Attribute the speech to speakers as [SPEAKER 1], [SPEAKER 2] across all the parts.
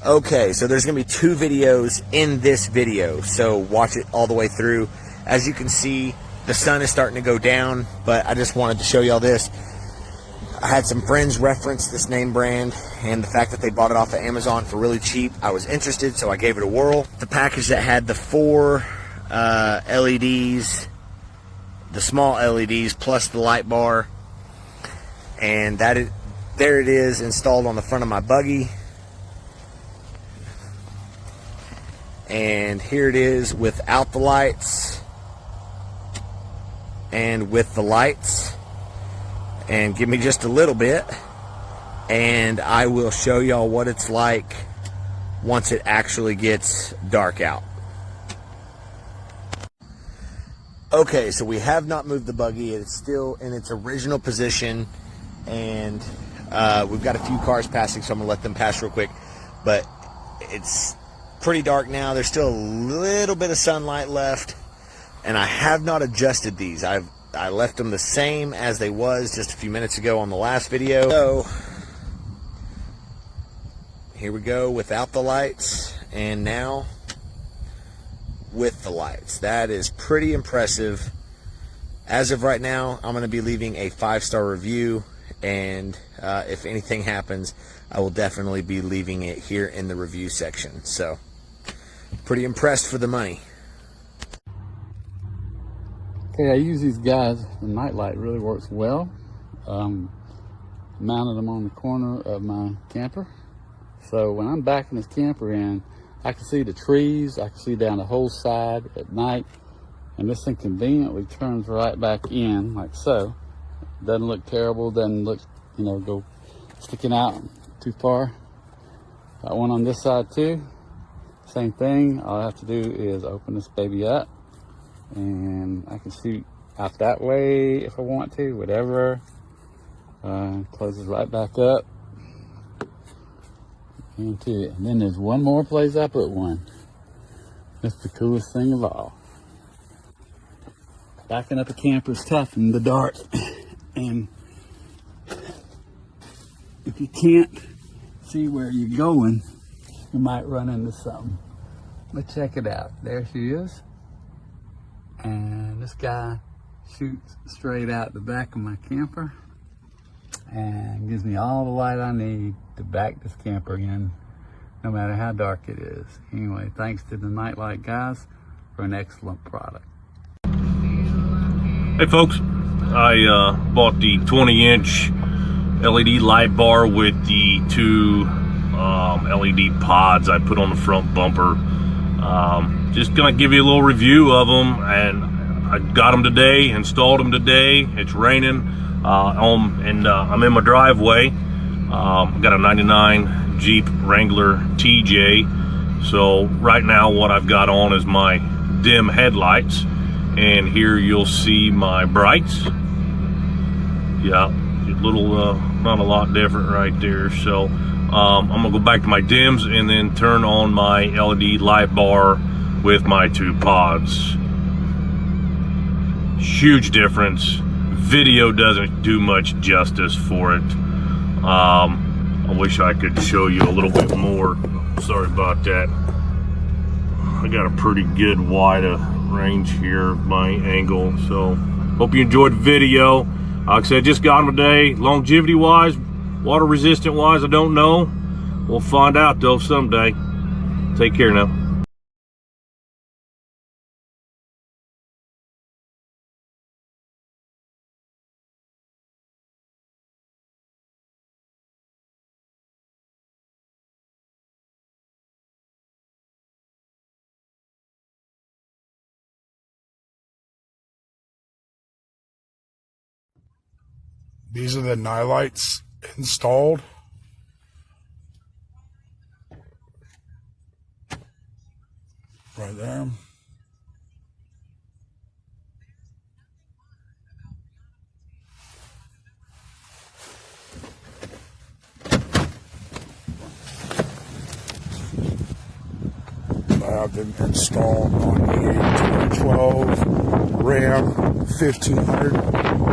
[SPEAKER 1] Okay, so there's gonna be 2 videos in this video, so watch it all the way through. As you can see, the sun is starting to go down, but I just wanted to show y'all this. I had some friends reference this name brand, and the fact that they bought it off of Amazon for really cheap, I was interested, so I gave it a whirl. The package that had the 4 LEDs, the small LEDs, plus the light bar, and there it is installed on the front of my buggy. And here it is without the lights and with the lights. And give me just a little bit and I will show y'all what it's like once it actually gets dark out. Okay, so we have not moved the buggy. It's still in its original position, and we've got a few cars passing, so I'm gonna let them pass real quick. But it's pretty dark now. There's still a little bit of sunlight left, and I have not adjusted these. I left them the same as they was just a few minutes ago on the last video. So here we go without the lights, and now with the lights. That is pretty impressive. As of right now, I'm going to be leaving a 5-star review, and if anything happens, I will definitely be leaving it here in the review section. So pretty impressed for the money.
[SPEAKER 2] Okay, I use these guys. The nightlight really works well. Mounted them on the corner of my camper. So when I'm backing this camper in, I can see the trees, I can see down the whole side at night, and this thing conveniently turns right back in like so. Doesn't look terrible, doesn't look, go sticking out too far. Got one on this side too. Same thing, all I have to do is open this baby up and I can shoot out that way if I want to, whatever. Closes right back up. Into it. And then there's one more place I put one. That's the coolest thing of all. Backing up a camper is tough in the dark, and if you can't see where you're going, you might run into something. But check it out. There she is. And this guy shoots straight out the back of my camper and gives me all the light I need to back this camper in, no matter how dark it is. Anyway, thanks to the Nightlight guys for an excellent product.
[SPEAKER 3] Hey folks, I bought the 20-inch LED light bar with the 2 LED pods I put on the front bumper. Just gonna give you a little review of them, and I got them today, installed them today. It's raining. I'm in my driveway. Got a 99 Jeep Wrangler TJ. So right now what I've got on is my dim headlights, and here you'll see my brights. Yeah, a little, not a lot different right there. So I'm gonna go back to my dims and then turn on my LED light bar with my 2 pods. Huge difference. Video doesn't do much justice for it. I wish I could show you a little bit more. Sorry about that. I got a pretty good wide range here, my angle. So hope you enjoyed the video. Like I said, just got them today. Longevity wise, water resistant wise, I don't know. We'll find out though someday. Take care now.
[SPEAKER 4] These are the Nilights installed. Right there. I have them installed on the 2012 Ram 1500.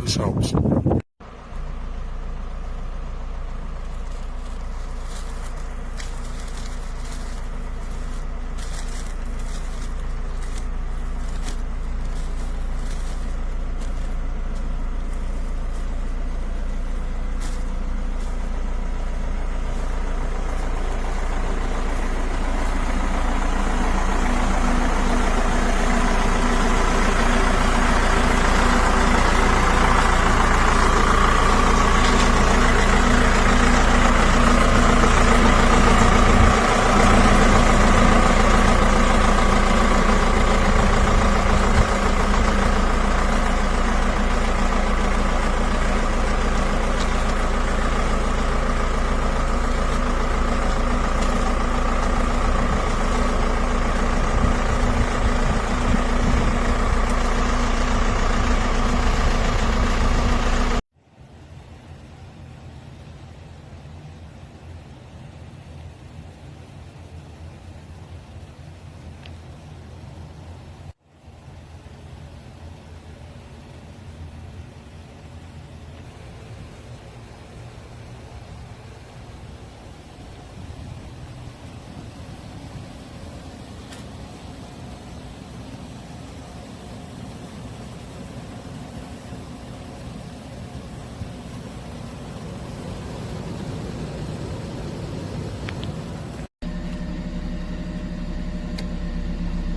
[SPEAKER 4] This helps.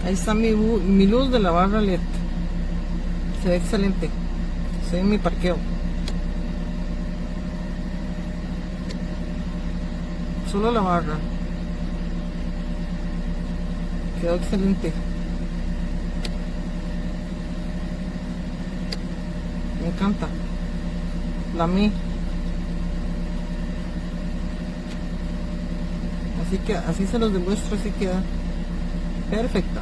[SPEAKER 5] Ahí está mi luz de la barra LED. Se ve excelente. Estoy en mi parqueo. Solo la barra. Quedó excelente. Me encanta. La amé. Así que así se los demuestro, así queda perfecta.